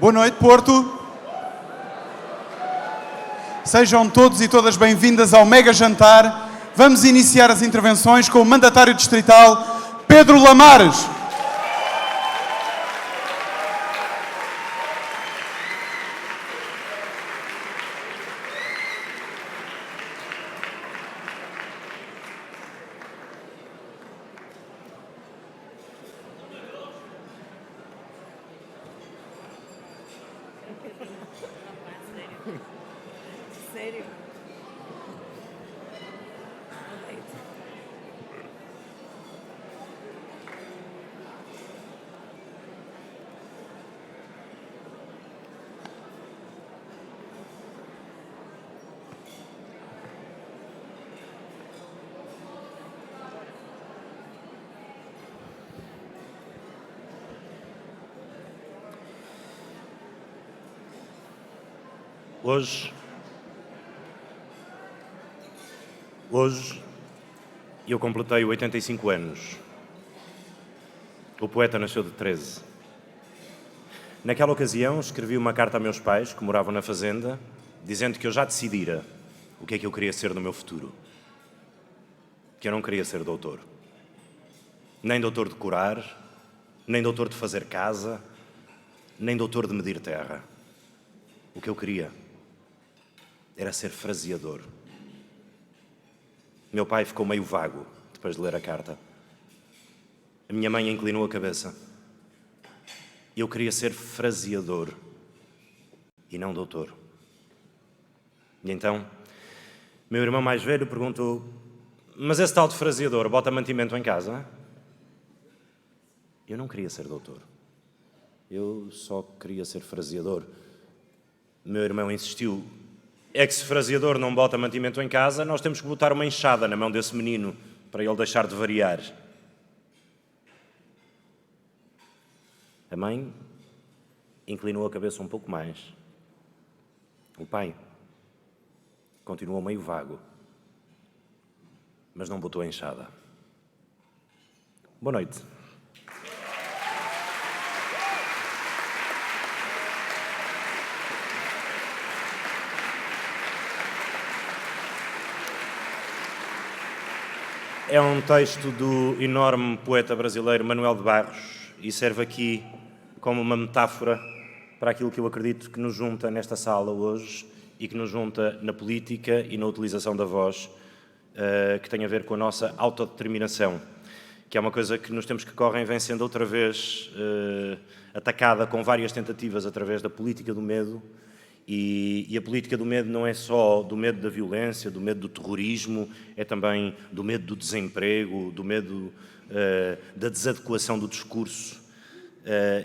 Boa noite, Porto. Sejam todos e todas bem-vindas ao Mega Jantar. Vamos iniciar as intervenções com o mandatário distrital, Pedro Lamares. Sério? Hoje eu completei 85 anos. O poeta nasceu de 13. Naquela ocasião escrevi uma carta a meus pais, que moravam na fazenda, dizendo que eu já decidira o que é que eu queria ser no meu futuro. Que eu não queria ser doutor. Nem doutor de curar, nem doutor de fazer casa, nem doutor de medir terra. O que eu queria era ser fraseador. Meu pai ficou meio vago depois de ler a carta. A minha mãe inclinou a cabeça. Eu queria ser fraseador e não doutor. E então, meu irmão mais velho perguntou: mas esse tal de fraseador bota mantimento em casa? Eu não queria ser doutor. Eu só queria ser fraseador. Meu irmão insistiu: é que se fraseador não bota mantimento em casa, nós temos que botar uma enxada na mão desse menino para ele deixar de variar. A mãe inclinou a cabeça um pouco mais. O pai continuou meio vago, mas não botou a enxada. Boa noite. É um texto do enorme poeta brasileiro Manuel de Barros e serve aqui como uma metáfora para aquilo que eu acredito que nos junta nesta sala hoje e que nos junta na política e na utilização da voz, que tem a ver com a nossa autodeterminação, que é uma coisa que nos tempos que correm vem sendo outra vez atacada com várias tentativas através da política do medo. E a política do medo não é só do medo da violência, do medo do terrorismo, é também do medo do desemprego, do medo da desadequação do discurso,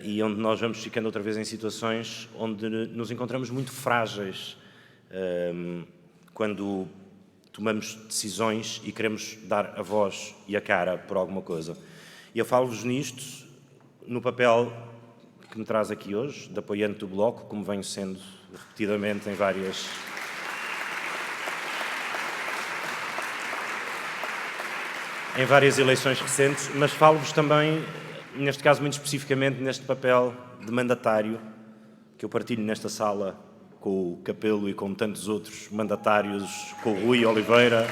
e onde nós vamos ficando outra vez em situações onde nos encontramos muito frágeis quando tomamos decisões e queremos dar a voz e a cara por alguma coisa. E eu falo-vos nisto no papel que me traz aqui hoje, de apoiante do Bloco, como venho sendo repetidamente em várias eleições recentes, mas falo-vos também, neste caso muito especificamente, neste papel de mandatário que eu partilho nesta sala com o Capelo e com tantos outros mandatários, com o Rui Oliveira.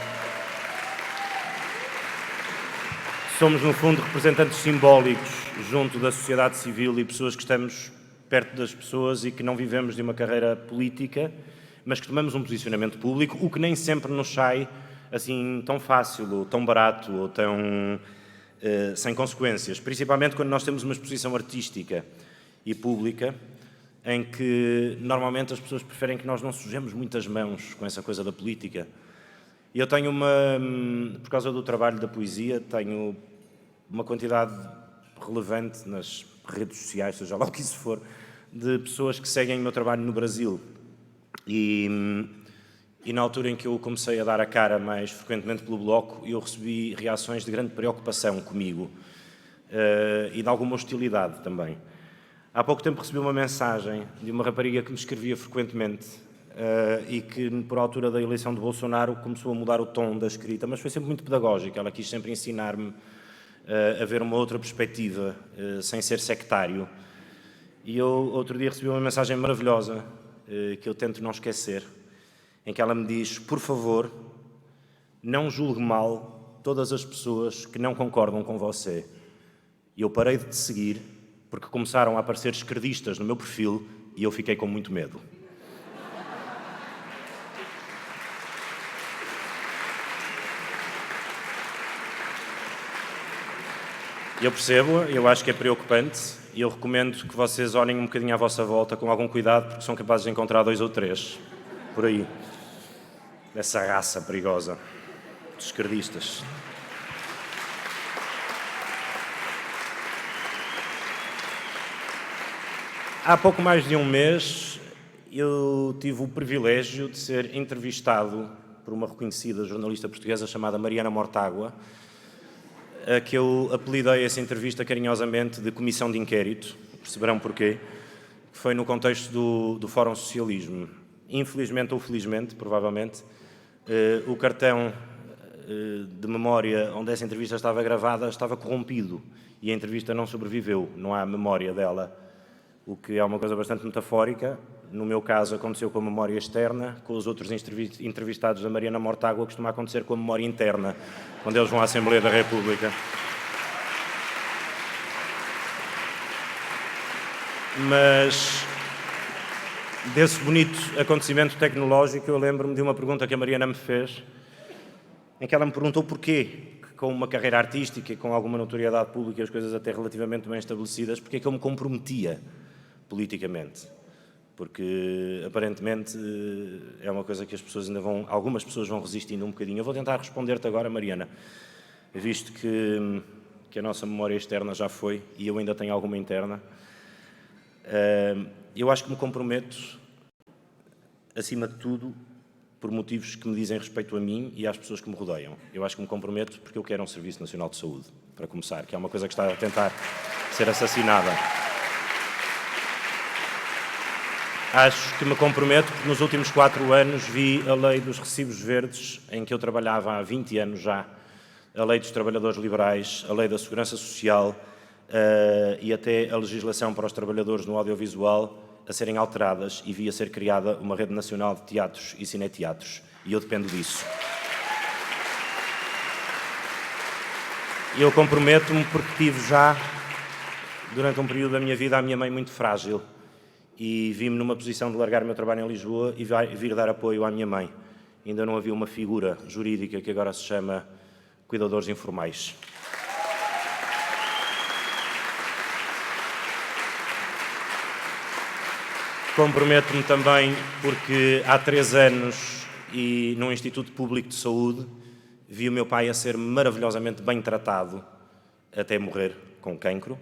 Somos, no fundo, representantes simbólicos junto da sociedade civil e pessoas que estamos perto das pessoas e que não vivemos de uma carreira política, mas que tomamos um posicionamento público, o que nem sempre nos sai assim tão fácil, ou tão barato, ou tão sem consequências, principalmente quando nós temos uma exposição artística e pública, em que normalmente as pessoas preferem que nós não sujemos muitas mãos com essa coisa da política. E eu tenho por causa do trabalho da poesia, tenho uma quantidade relevante nas redes sociais, seja lá o que isso for, de pessoas que seguem o meu trabalho no Brasil. E na altura em que eu comecei a dar a cara mais frequentemente pelo Bloco, eu recebi reações de grande preocupação comigo e de alguma hostilidade também. Há pouco tempo recebi uma mensagem de uma rapariga que me escrevia frequentemente e que, por altura da eleição de Bolsonaro, começou a mudar o tom da escrita, mas foi sempre muito pedagógica. Ela quis sempre ensinar-me a ver uma outra perspectiva, sem ser sectário. E eu, outro dia, recebi uma mensagem maravilhosa, que eu tento não esquecer, em que ela me diz: por favor, não julgue mal todas as pessoas que não concordam com você. E eu parei de te seguir porque começaram a aparecer esquerdistas no meu perfil e eu fiquei com muito medo. Eu percebo, eu acho que é preocupante e eu recomendo que vocês olhem um bocadinho à vossa volta com algum cuidado, porque são capazes de encontrar 2 ou 3 por aí, dessa raça perigosa dos esquerdistas. Há pouco mais de um mês eu tive o privilégio de ser entrevistado por uma reconhecida jornalista portuguesa chamada Mariana Mortágua, a que eu apelidei essa entrevista carinhosamente de Comissão de Inquérito, perceberão porquê, que foi no contexto do Fórum Socialismo. Infelizmente ou felizmente, provavelmente, o cartão de memória onde essa entrevista estava gravada estava corrompido e a entrevista não sobreviveu, não há memória dela, o que é uma coisa bastante metafórica. No meu caso aconteceu com a memória externa, com os outros entrevistados da Mariana Mortágua costuma acontecer com a memória interna, quando eles vão à Assembleia da República. Mas desse bonito acontecimento tecnológico eu lembro-me de uma pergunta que a Mariana me fez, em que ela me perguntou porquê, que com uma carreira artística e com alguma notoriedade pública e as coisas até relativamente bem estabelecidas, porquê que eu me comprometia politicamente. Porque aparentemente é uma coisa que as pessoas ainda vão, algumas pessoas vão resistindo um bocadinho. Eu vou tentar responder-te agora, Mariana, visto que a nossa memória externa já foi e eu ainda tenho alguma interna. Eu acho que me comprometo, acima de tudo, por motivos que me dizem respeito a mim e às pessoas que me rodeiam. Eu acho que me comprometo porque eu quero um Serviço Nacional de Saúde, para começar, que é uma coisa que está a tentar ser assassinada. Acho que me comprometo porque nos últimos 4 anos vi a lei dos recibos verdes, em que eu trabalhava há 20 anos já, a lei dos trabalhadores liberais, a lei da segurança social e até a legislação para os trabalhadores no audiovisual a serem alteradas e vi a ser criada uma rede nacional de teatros e cineteatros. E eu dependo disso. Eu comprometo-me porque tive já, durante um período da minha vida, a minha mãe muito frágil. E vi-me numa posição de largar o meu trabalho em Lisboa e vir dar apoio à minha mãe. Ainda não havia uma figura jurídica que agora se chama cuidadores informais. Comprometo-me também porque há 3 anos e num Instituto Público de Saúde vi o meu pai a ser maravilhosamente bem tratado até morrer com cancro,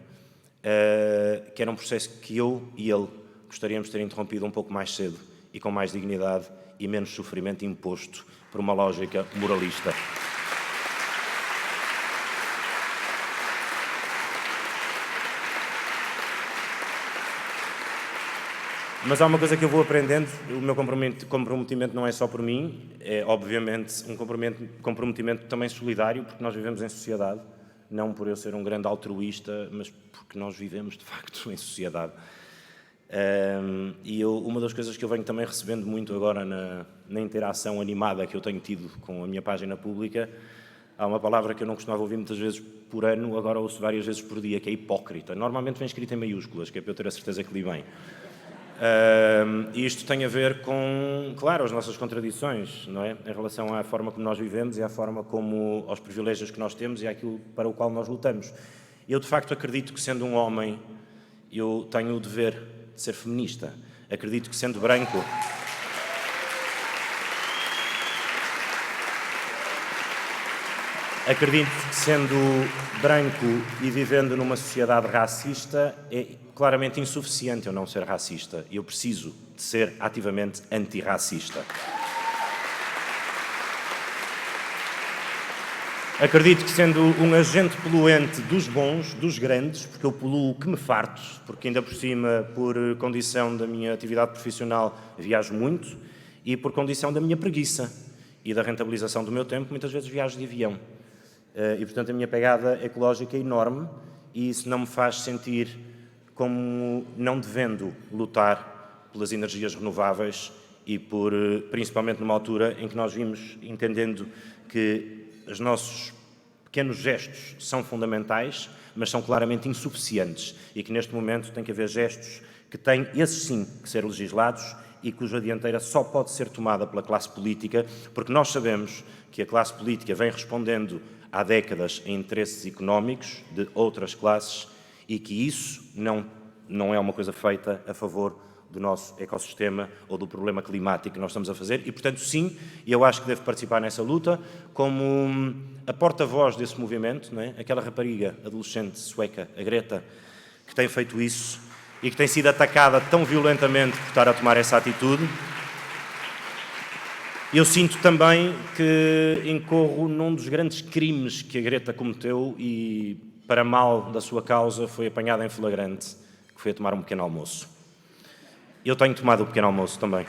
que era um processo que eu e ele gostaríamos de ter interrompido um pouco mais cedo e com mais dignidade e menos sofrimento imposto por uma lógica moralista. Mas há uma coisa que eu vou aprendendo, o meu comprometimento não é só por mim, é obviamente um comprometimento também solidário, porque nós vivemos em sociedade, não por eu ser um grande altruísta, mas porque nós vivemos de facto em sociedade. E uma das coisas que eu venho também recebendo muito agora na interação animada que eu tenho tido com a minha página pública, há uma palavra que eu não costumava ouvir muitas vezes por ano, agora ouço várias vezes por dia, que é hipócrita. Normalmente vem escrita em maiúsculas, que é para eu ter a certeza que li bem. E isto tem a ver com, claro, as nossas contradições, não é? Em relação à forma como nós vivemos e à forma como, aos privilégios que nós temos e àquilo para o qual nós lutamos. Eu, de facto, acredito que, sendo um homem, eu tenho o dever de ser feminista. Acredito que, sendo branco, e vivendo numa sociedade racista, é claramente insuficiente eu não ser racista. Eu preciso de ser ativamente antirracista. Acredito que, sendo um agente poluente dos bons, dos grandes, porque eu poluo que me farto, porque ainda por cima, por condição da minha atividade profissional, viajo muito, e por condição da minha preguiça e da rentabilização do meu tempo, muitas vezes viajo de avião. E, portanto, a minha pegada ecológica é enorme e isso não me faz sentir como não devendo lutar pelas energias renováveis e por, principalmente numa altura em que nós vimos, entendendo que os nossos pequenos gestos são fundamentais, mas são claramente insuficientes e que neste momento tem que haver gestos que têm, esses sim, que ser legislados e cuja dianteira só pode ser tomada pela classe política, porque nós sabemos que a classe política vem respondendo há décadas a interesses económicos de outras classes e que isso não é uma coisa feita a favor do nosso ecossistema ou do problema climático que nós estamos a fazer e, portanto, sim, eu acho que devo participar nessa luta como a porta-voz desse movimento, não é? Aquela rapariga adolescente sueca, a Greta, que tem feito isso e que tem sido atacada tão violentamente por estar a tomar essa atitude. Eu sinto também que incorro num dos grandes crimes que a Greta cometeu e, para mal da sua causa, foi apanhada em flagrante, que foi a tomar um pequeno almoço. Eu tenho tomado um pequeno almoço também.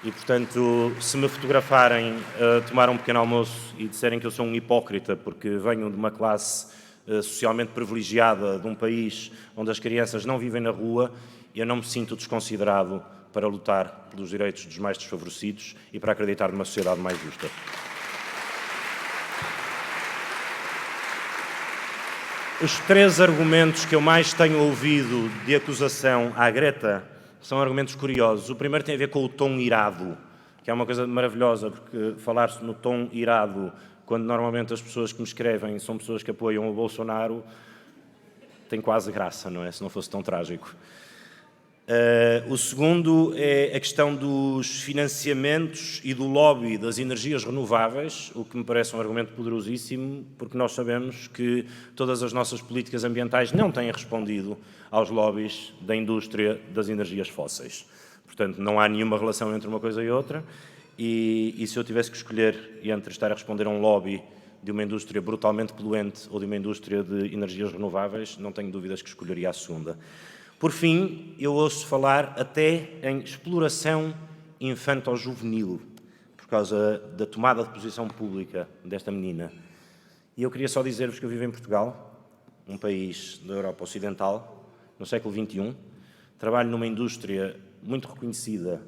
E, portanto, se me fotografarem a tomar um pequeno almoço e disserem que eu sou um hipócrita porque venho de uma classe socialmente privilegiada, de um país onde as crianças não vivem na rua, eu não me sinto desconsiderado para lutar pelos direitos dos mais desfavorecidos e para acreditar numa sociedade mais justa. Os 3 argumentos que eu mais tenho ouvido de acusação à Greta são argumentos curiosos. O primeiro tem a ver com o tom irado, que é uma coisa maravilhosa, porque falar-se no tom irado, quando normalmente as pessoas que me escrevem são pessoas que apoiam o Bolsonaro, tem quase graça, não é? Se não fosse tão trágico. O segundo é a questão dos financiamentos e do lobby das energias renováveis, o que me parece um argumento poderosíssimo, porque nós sabemos que todas as nossas políticas ambientais não têm respondido aos lobbies da indústria das energias fósseis. Portanto, não há nenhuma relação entre uma coisa e outra, e se eu tivesse que escolher entre estar a responder a um lobby de uma indústria brutalmente poluente ou de uma indústria de energias renováveis, não tenho dúvidas que escolheria a segunda. Por fim, eu ouço falar até em exploração infanto-juvenil, por causa da tomada de posição pública desta menina. E eu queria só dizer-vos que eu vivo em Portugal, um país da Europa Ocidental, no século XXI, trabalho numa indústria muito reconhecida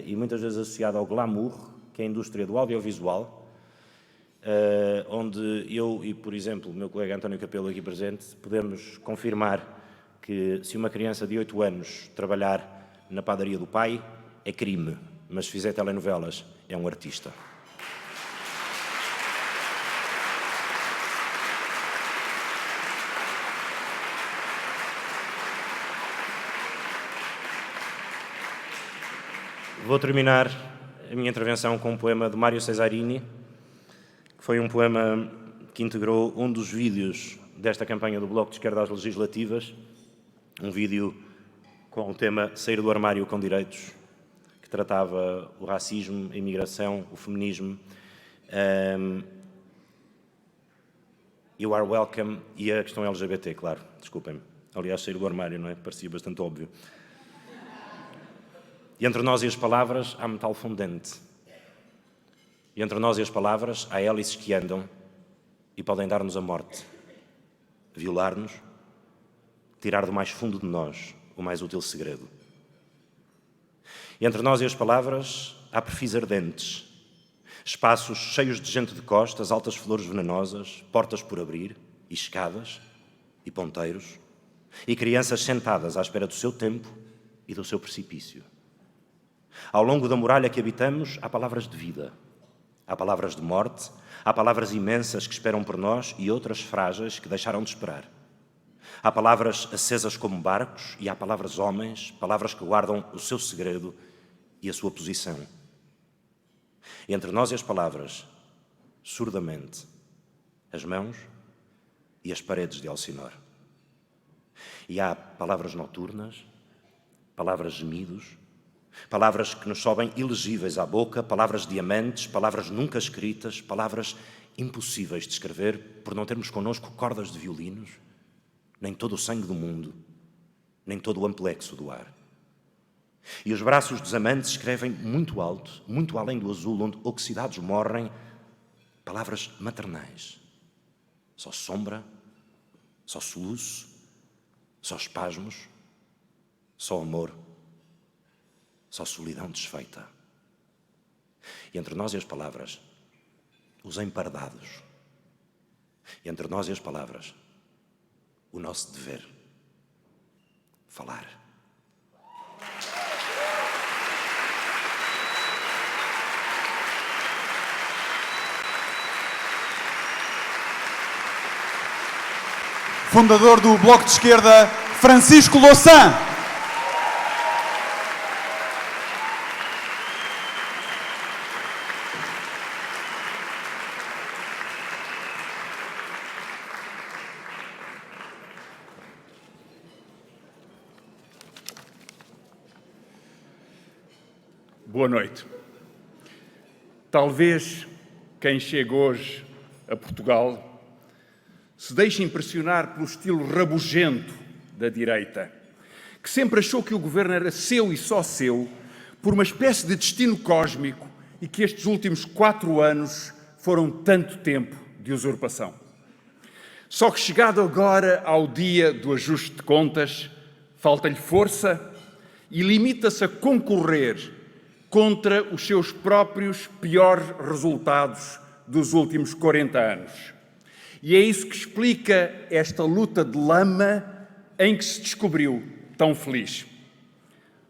e muitas vezes associada ao glamour, que é a indústria do audiovisual, onde eu e, por exemplo, o meu colega António Capelo aqui presente, podemos confirmar que se uma criança de 8 anos trabalhar na padaria do pai, é crime, mas se fizer telenovelas, é um artista. Vou terminar a minha intervenção com um poema de Mário Cesarini, que foi um poema que integrou um dos vídeos desta campanha do Bloco de Esquerda às legislativas, um vídeo com o tema Sair do armário com direitos, que tratava o racismo, a imigração, o feminismo. You are welcome e a questão LGBT, claro, desculpem-me. Aliás, sair do armário, não é? Parecia bastante óbvio. E entre nós e as palavras há metal fundente. E entre nós e as palavras há hélices que andam e podem dar-nos a morte, violar-nos, tirar do mais fundo de nós o mais útil segredo. E entre nós e as palavras há perfis ardentes, espaços cheios de gente de costas, altas flores venenosas, portas por abrir, e escadas, e ponteiros, e crianças sentadas à espera do seu tempo e do seu precipício. Ao longo da muralha que habitamos há palavras de vida, há palavras de morte, há palavras imensas que esperam por nós e outras frágeis que deixaram de esperar. Há palavras acesas como barcos e há palavras homens, palavras que guardam o seu segredo e a sua posição. E entre nós e as palavras, surdamente, as mãos e as paredes de Elsinor. E há palavras noturnas, palavras gemidos, palavras que nos sobem ilegíveis à boca, palavras diamantes, palavras nunca escritas, palavras impossíveis de escrever por não termos connosco cordas de violinos, nem todo o sangue do mundo, nem todo o amplexo do ar. E os braços dos amantes escrevem muito alto, muito além do azul, onde oxidados morrem, palavras maternais. Só sombra, só soluço, Só espasmos, só amor, só solidão desfeita. E entre nós e as palavras, os empardados. E entre nós e as palavras, o nosso dever, falar. Fundador do Bloco de Esquerda, Francisco Louçã. Boa noite. Talvez quem chega hoje a Portugal se deixe impressionar pelo estilo rabugento da direita, que sempre achou que o governo era seu e só seu, por uma espécie de destino cósmico, e que estes últimos 4 anos foram tanto tempo de usurpação. Só que chegado agora ao dia do ajuste de contas, falta-lhe força e limita-se a concorrer contra os seus próprios piores resultados dos últimos 40 anos. E é isso que explica esta luta de lama em que se descobriu tão feliz.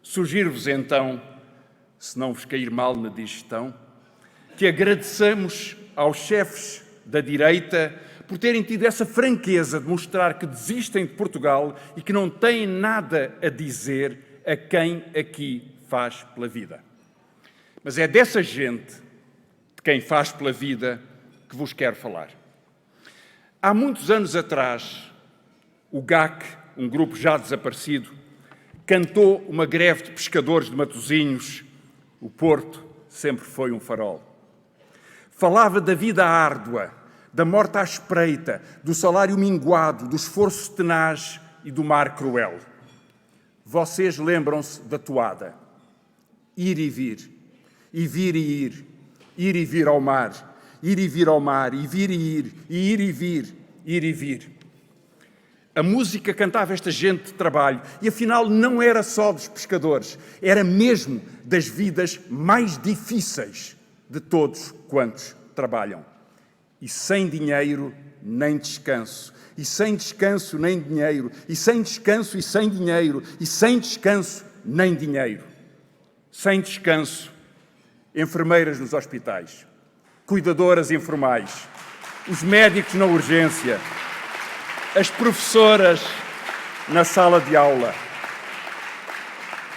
Sugiro-vos então, se não vos cair mal na digestão, que agradeçamos aos chefes da direita por terem tido essa franqueza de mostrar que desistem de Portugal e que não têm nada a dizer a quem aqui faz pela vida. Mas é dessa gente, de quem faz pela vida, que vos quero falar. Há muitos anos atrás, o GAC, um grupo já desaparecido, cantou uma greve de pescadores de Matosinhos. O Porto sempre foi um farol. Falava da vida árdua, da morte à espreita, do salário minguado, do esforço tenaz e do mar cruel. Vocês lembram-se da toada. Ir e vir, e vir e ir, ir e vir ao mar, ir e vir ao mar, e vir e ir, e ir e vir, ir e vir. A música cantava esta gente de trabalho e afinal não era só dos pescadores, era mesmo das vidas mais difíceis de todos quantos trabalham. E sem dinheiro, nem descanso. E sem descanso, nem dinheiro. E sem descanso, e sem dinheiro. E sem descanso, nem dinheiro. Sem descanso, enfermeiras nos hospitais, cuidadoras informais, os médicos na urgência, as professoras na sala de aula.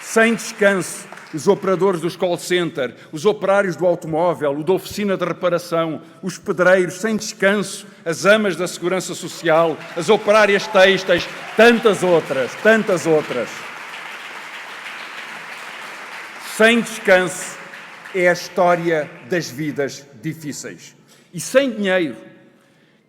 Sem descanso, os operadores dos call center, os operários do automóvel, o da oficina de reparação, os pedreiros, sem descanso, as amas da segurança social, as operárias têxteis, tantas outras. Sem descanso é a história das vidas difíceis. E sem dinheiro,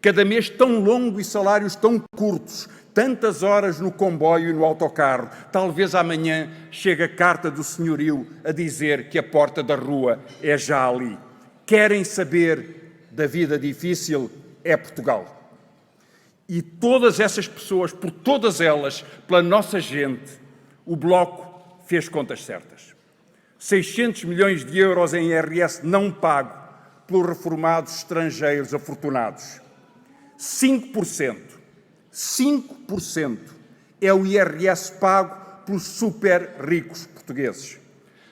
cada mês tão longo e salários tão curtos, tantas horas no comboio e no autocarro, talvez amanhã chegue a carta do senhorio a dizer que a porta da rua é já ali. Querem saber da vida difícil? É Portugal. E todas essas pessoas, por todas elas, pela nossa gente, o Bloco fez contas certas. 600 milhões de euros em IRS não pago pelos reformados estrangeiros afortunados. 5% é o IRS pago pelos super ricos portugueses.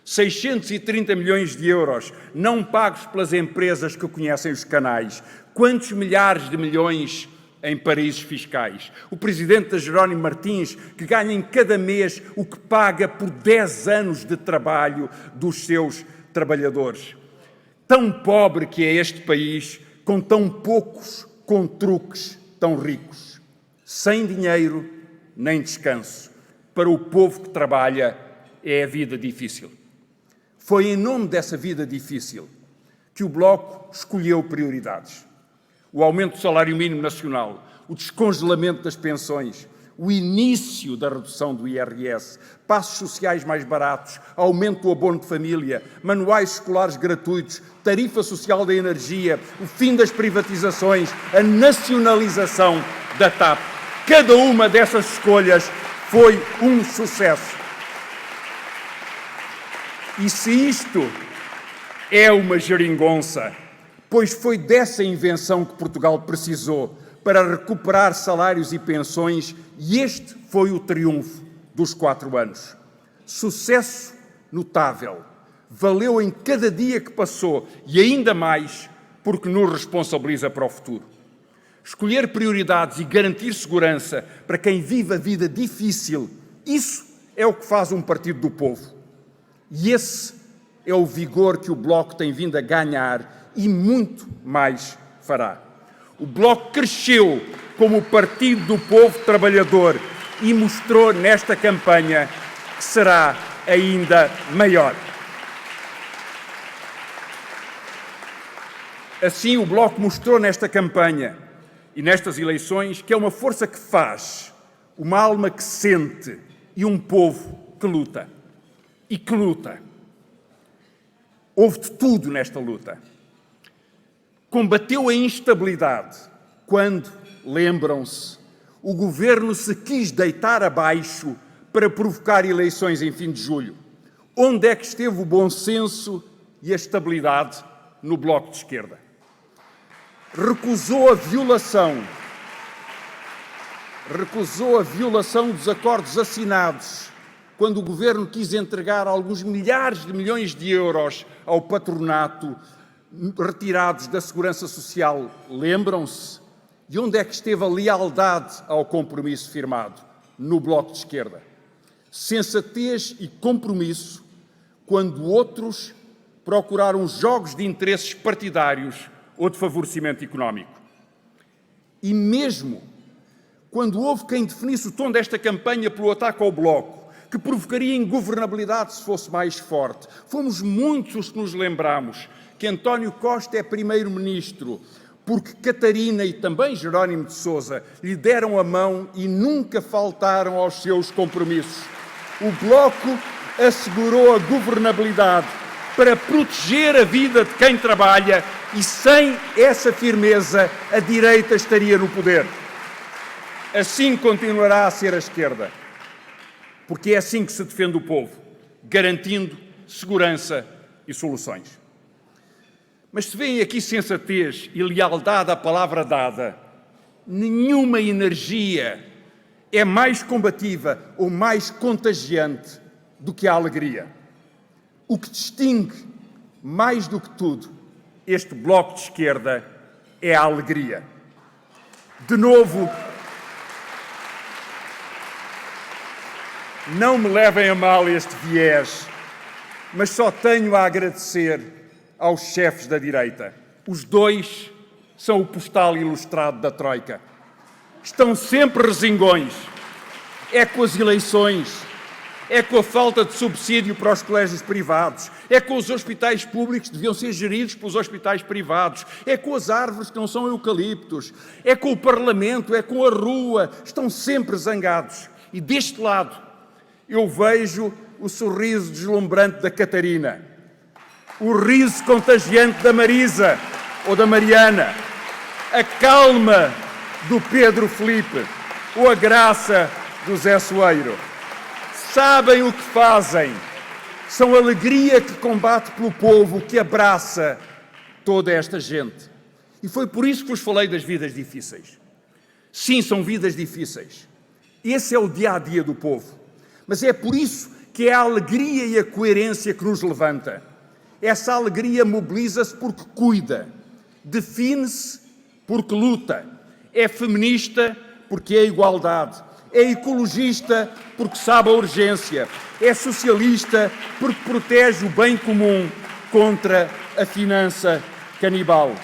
630 milhões de euros não pagos pelas empresas que conhecem os canais. Quantos milhares de milhões em paraísos fiscais? O presidente da Jerónimo Martins, que ganha em cada mês o que paga por 10 anos de trabalho dos seus trabalhadores. Tão pobre que é este país, com tão poucos, com truques tão ricos. Sem dinheiro, nem descanso. Para o povo que trabalha, é a vida difícil. Foi em nome dessa vida difícil que o Bloco escolheu prioridades. O aumento do salário mínimo nacional, o descongelamento das pensões, o início da redução do IRS, passos sociais mais baratos, aumento do abono de família, manuais escolares gratuitos, tarifa social da energia, o fim das privatizações, a nacionalização da TAP. Cada uma dessas escolhas foi um sucesso. E se isto é uma geringonça, pois foi dessa invenção que Portugal precisou para recuperar salários e pensões, e este foi o triunfo dos 4 anos. Sucesso notável. Valeu em cada dia que passou e ainda mais porque nos responsabiliza para o futuro. Escolher prioridades e garantir segurança para quem vive a vida difícil, isso é o que faz um partido do povo. E esse é o vigor que o Bloco tem vindo a ganhar e muito mais fará. O Bloco cresceu como o partido do povo trabalhador e mostrou nesta campanha que será ainda maior. Assim, o Bloco mostrou nesta campanha e nestas eleições que é uma força que faz, uma alma que sente e um povo que luta. E que luta. Houve de tudo nesta luta. Combateu a instabilidade quando, lembram-se, o governo se quis deitar abaixo para provocar eleições em fim de julho. Onde é que esteve o bom senso e a estabilidade no Bloco de Esquerda? Recusou a violação dos acordos assinados quando o governo quis entregar alguns milhares de milhões de euros ao patronato retirados da Segurança Social. Lembram-se? E onde é que esteve a lealdade ao compromisso firmado? No Bloco de Esquerda. Sensatez e compromisso quando outros procuraram jogos de interesses partidários ou de favorecimento económico. E mesmo quando houve quem definisse o tom desta campanha pelo ataque ao Bloco, que provocaria ingovernabilidade se fosse mais forte, fomos muitos os que nos lembramos que António Costa é primeiro-ministro porque Catarina e também Jerónimo de Sousa lhe deram a mão e nunca faltaram aos seus compromissos. O Bloco assegurou a governabilidade para proteger a vida de quem trabalha e sem essa firmeza a direita estaria no poder. Assim continuará a ser a esquerda, porque é assim que se defende o povo, garantindo segurança e soluções. Mas se vêem aqui sensatez e lealdade à palavra dada, nenhuma energia é mais combativa ou mais contagiante do que a alegria. O que distingue, mais do que tudo, este Bloco de Esquerda é a alegria. De novo, não me levem a mal este viés, mas só tenho a agradecer aos chefes da direita. Os dois são o postal ilustrado da Troika. Estão sempre resingões. É com as eleições, é com a falta de subsídio para os colégios privados, é com os hospitais públicos que deviam ser geridos pelos hospitais privados, é com as árvores que não são eucaliptos, é com o Parlamento, é com a rua. Estão sempre zangados. E deste lado eu vejo o sorriso deslumbrante da Catarina, o riso contagiante da Marisa ou da Mariana, a calma do Pedro Filipe ou a graça do Zé Soeiro. Sabem o que fazem. São alegria que combate pelo povo, que abraça toda esta gente. E foi por isso que vos falei das vidas difíceis. Sim, são vidas difíceis. Esse é o dia-a-dia do povo. Mas é por isso que é a alegria e a coerência que nos levanta. Essa alegria mobiliza-se porque cuida, define-se porque luta, é feminista porque é igualdade, é ecologista porque sabe a urgência, é socialista porque protege o bem comum contra a finança canibal.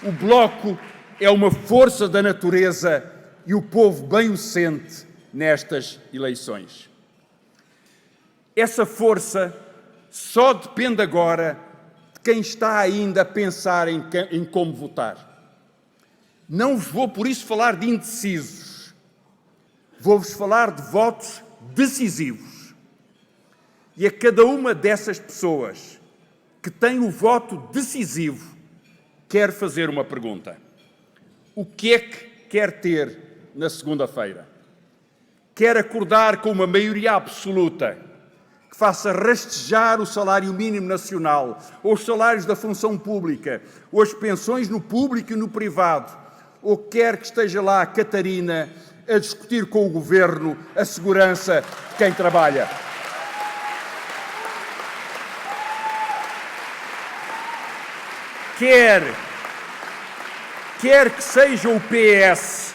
O Bloco é uma força da natureza e o povo bem o sente nestas eleições. Essa força só depende agora de quem está ainda a pensar em como votar. Não vos vou, por isso, falar de indecisos. Vou-vos falar de votos decisivos. E a cada uma dessas pessoas que tem o voto decisivo, quero fazer uma pergunta. O que é que quer ter na segunda-feira? quer acordar com uma maioria absoluta que faça rastejar o salário mínimo nacional, ou os salários da função pública, ou as pensões no público e no privado, ou quer que esteja lá a Catarina a discutir com o Governo a segurança de quem trabalha. Quer que seja o PS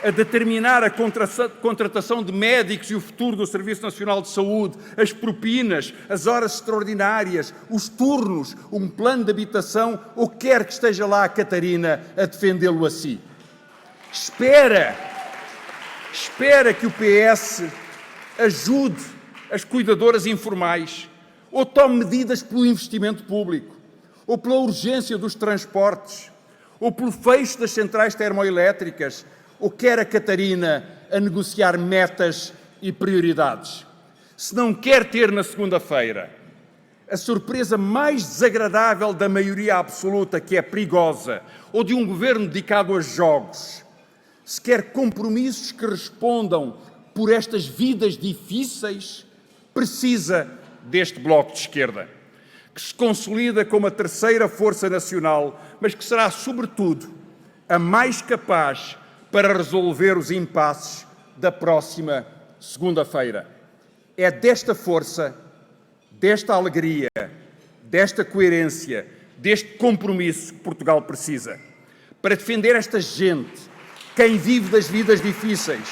a determinar a contratação de médicos e o futuro do Serviço Nacional de Saúde, as propinas, as horas extraordinárias, os turnos, um plano de habitação, ou quer que esteja lá a Catarina a defendê-lo a si. Espera que o PS ajude as cuidadoras informais, ou tome medidas pelo investimento público, ou pela urgência dos transportes, ou pelo fecho das centrais termoelétricas, ou quer a Catarina a negociar metas e prioridades. Se não quer ter na segunda-feira a surpresa mais desagradável da maioria absoluta, que é perigosa, ou de um governo dedicado a jogos, se quer compromissos que respondam por estas vidas difíceis, precisa deste Bloco de Esquerda, que se consolida como a terceira força nacional, mas que será, sobretudo, a mais capaz para resolver os impasses da próxima segunda-feira. É desta força, desta alegria, desta coerência, deste compromisso que Portugal precisa para defender esta gente, quem vive das vidas difíceis,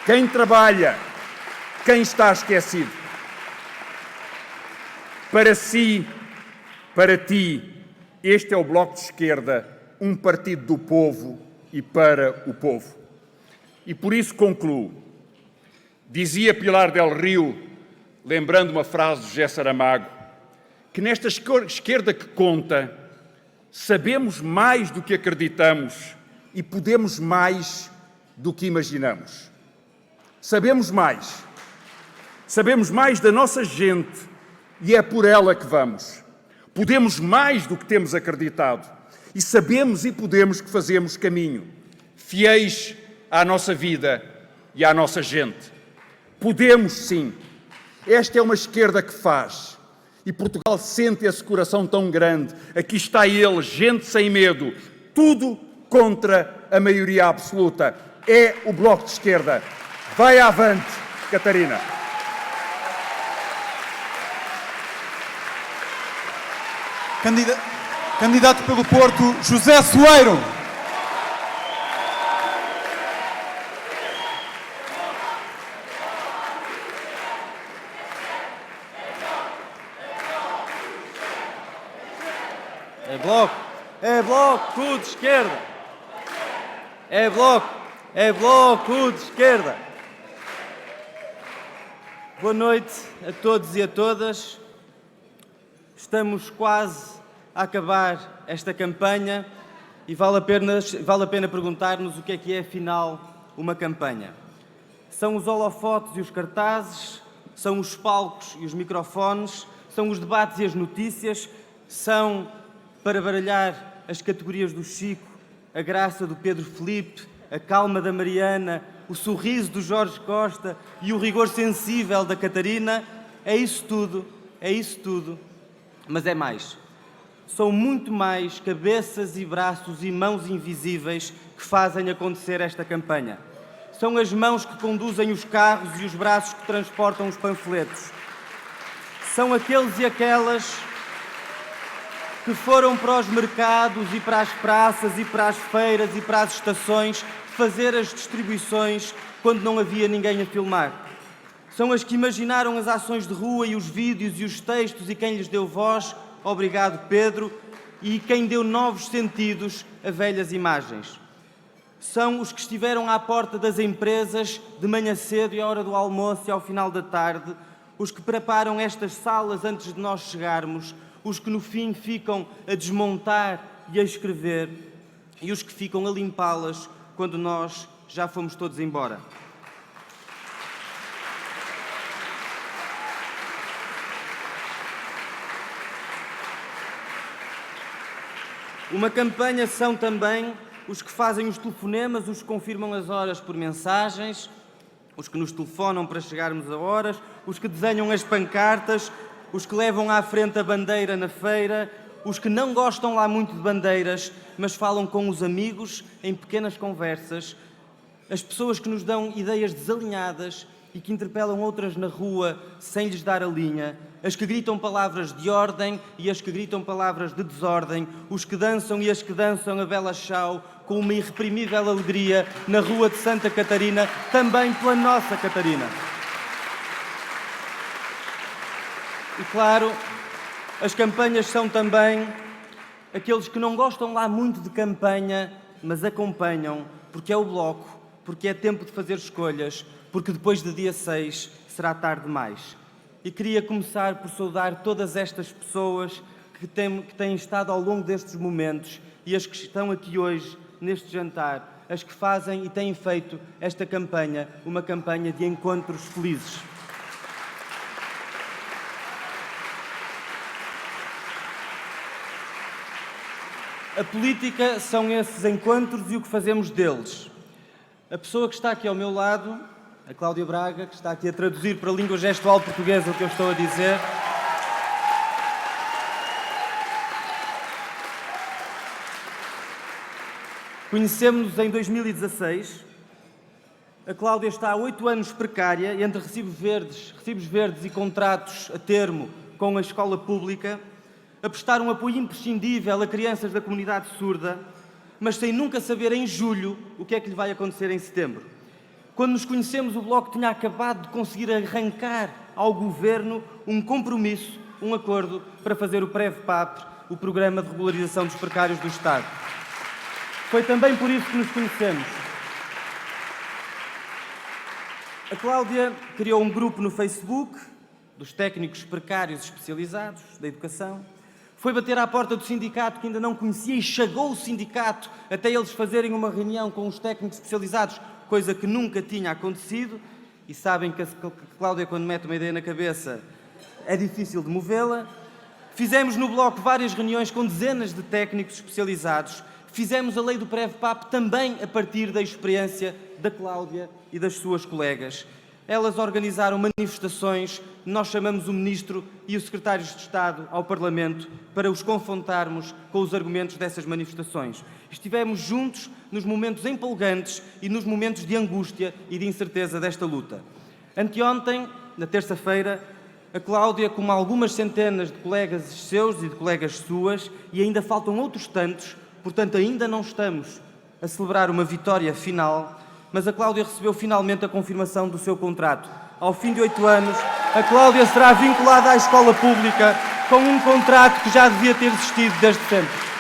quem trabalha, quem está esquecido. Para si, para ti, este é o Bloco de Esquerda, um partido do povo e para o povo. E por isso concluo. Dizia Pilar del Rio, lembrando uma frase de José Saramago, que nesta esquerda que conta, sabemos mais do que acreditamos e podemos mais do que imaginamos. Sabemos mais. Sabemos mais da nossa gente e é por ela que vamos. Podemos mais do que temos acreditado e sabemos e podemos que fazemos caminho, fiéis à nossa vida e à nossa gente. Podemos sim. Esta é uma esquerda que faz. E Portugal sente esse coração tão grande. Aqui está ele, gente sem medo. Tudo contra a maioria absoluta. É o Bloco de Esquerda. Vai avante, Catarina. Candidato pelo Porto, José Soeiro. É bloco de esquerda. É bloco de esquerda. Boa noite a todos e a todas. Estamos quase a acabar esta campanha e vale a pena perguntar-nos o que é afinal uma campanha. São os holofotes e os cartazes, são os palcos e os microfones, são os debates e as notícias, são para baralhar as categorias do Chico, a graça do Pedro Filipe, a calma da Mariana, o sorriso do Jorge Costa e o rigor sensível da Catarina. É isso tudo, mas é mais. São muito mais cabeças e braços e mãos invisíveis que fazem acontecer esta campanha. São as mãos que conduzem os carros e os braços que transportam os panfletos. São aqueles e aquelas que foram para os mercados e para as praças e para as feiras e para as estações fazer as distribuições quando não havia ninguém a filmar. São as que imaginaram as ações de rua e os vídeos e os textos e quem lhes deu voz, obrigado Pedro, e quem deu novos sentidos a velhas imagens. São os que estiveram à porta das empresas de manhã cedo e à hora do almoço e ao final da tarde, os que preparam estas salas antes de nós chegarmos, os que no fim ficam a desmontar e a escrever e os que ficam a limpá-las quando nós já fomos todos embora. Uma campanha são também os que fazem os telefonemas, os que confirmam as horas por mensagens, os que nos telefonam para chegarmos a horas, os que desenham as pancartas, os que levam à frente a bandeira na feira, os que não gostam lá muito de bandeiras, mas falam com os amigos em pequenas conversas, as pessoas que nos dão ideias desalinhadas e que interpelam outras na rua sem lhes dar a linha, as que gritam palavras de ordem e as que gritam palavras de desordem, os que dançam e as que dançam a bela chau com uma irreprimível alegria na rua de Santa Catarina, também pela nossa Catarina. E claro, as campanhas são também aqueles que não gostam lá muito de campanha, mas acompanham, porque é o Bloco, porque é tempo de fazer escolhas, porque depois de dia 6 será tarde demais. E queria começar por saudar todas estas pessoas que têm estado ao longo destes momentos e as que estão aqui hoje, neste jantar, as que fazem e têm feito esta campanha, uma campanha de encontros felizes. A política são esses encontros e o que fazemos deles. A pessoa que está aqui ao meu lado, a Cláudia Braga, que está aqui a traduzir para a língua gestual portuguesa o que eu estou a dizer, conhecemos-nos em 2016. A Cláudia está há 8 anos precária, entre recibos verdes e contratos a termo com a escola pública, a prestar um apoio imprescindível a crianças da comunidade surda, mas sem nunca saber em julho o que é que lhe vai acontecer em setembro. Quando nos conhecemos, o Bloco tinha acabado de conseguir arrancar ao Governo um compromisso, um acordo para fazer o PREV-PAP, o Programa de Regularização dos Precários do Estado. Foi também por isso que nos conhecemos. A Cláudia criou um grupo no Facebook dos técnicos precários especializados da educação. Foi bater à porta do sindicato que ainda não conhecia e chegou o sindicato até eles fazerem uma reunião com os técnicos especializados, coisa que nunca tinha acontecido. E sabem que a Cláudia, quando mete uma ideia na cabeça, é difícil de movê-la. Fizemos no Bloco várias reuniões com dezenas de técnicos especializados. Fizemos a lei do PREV-PAP também a partir da experiência da Cláudia e das suas colegas. Elas organizaram manifestações, nós chamamos o Ministro e os Secretários de Estado ao Parlamento para os confrontarmos com os argumentos dessas manifestações. Estivemos juntos nos momentos empolgantes e nos momentos de angústia e de incerteza desta luta. Anteontem, na terça-feira, a Cláudia, como algumas centenas de colegas seus e de colegas suas, e ainda faltam outros tantos, portanto ainda não estamos a celebrar uma vitória final, mas a Cláudia recebeu finalmente a confirmação do seu contrato. Ao fim de 8 anos, a Cláudia será vinculada à escola pública com um contrato que já devia ter existido desde sempre.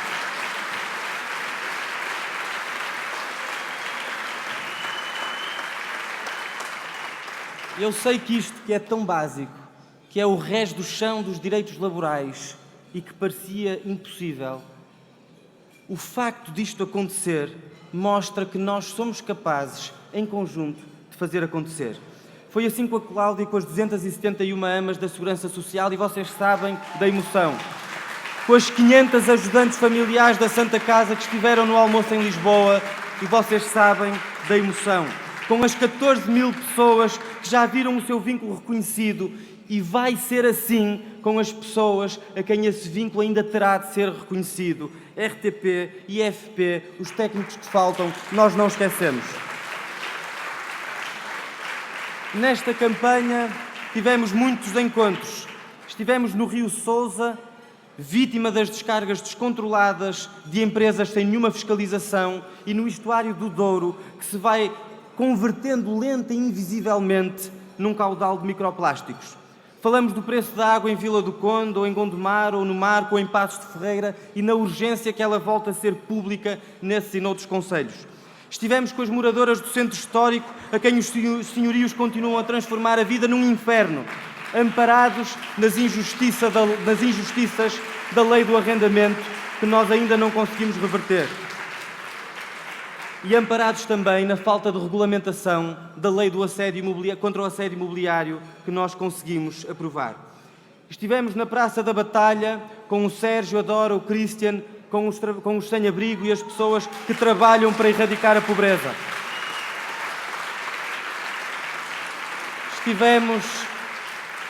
Eu sei que isto que é tão básico, que é o rés do chão dos direitos laborais e que parecia impossível, o facto disto acontecer mostra que nós somos capazes, em conjunto, de fazer acontecer. Foi assim com a Cláudia e com as 271 amas da Segurança Social, e vocês sabem da emoção. Com as 500 ajudantes familiares da Santa Casa que estiveram no almoço em Lisboa, e vocês sabem da emoção. Com as 14.000 pessoas que já viram o seu vínculo reconhecido, e vai ser assim com as pessoas a quem esse vínculo ainda terá de ser reconhecido. RTP, IFP, os técnicos que faltam, nós não esquecemos. Nesta campanha tivemos muitos encontros. Estivemos no Rio Sousa, vítima das descargas descontroladas de empresas sem nenhuma fiscalização, e no estuário do Douro, que se vai convertendo lenta e invisivelmente num caudal de microplásticos. Falamos do preço da água em Vila do Conde, ou em Gondomar, ou no Marco, ou em Passos de Ferreira, e na urgência que ela volta a ser pública nesses e noutros concelhos. Estivemos com as moradoras do centro histórico, a quem os senhorios continuam a transformar a vida num inferno, amparados nas injustiças da lei do arrendamento, que nós ainda não conseguimos reverter. E amparados também na falta de regulamentação da lei do assédio contra o assédio imobiliário, que nós conseguimos aprovar. Estivemos na Praça da Batalha com o Sérgio, a Dora, o Christian, com os sem-abrigo e as pessoas que trabalham para erradicar a pobreza. Estivemos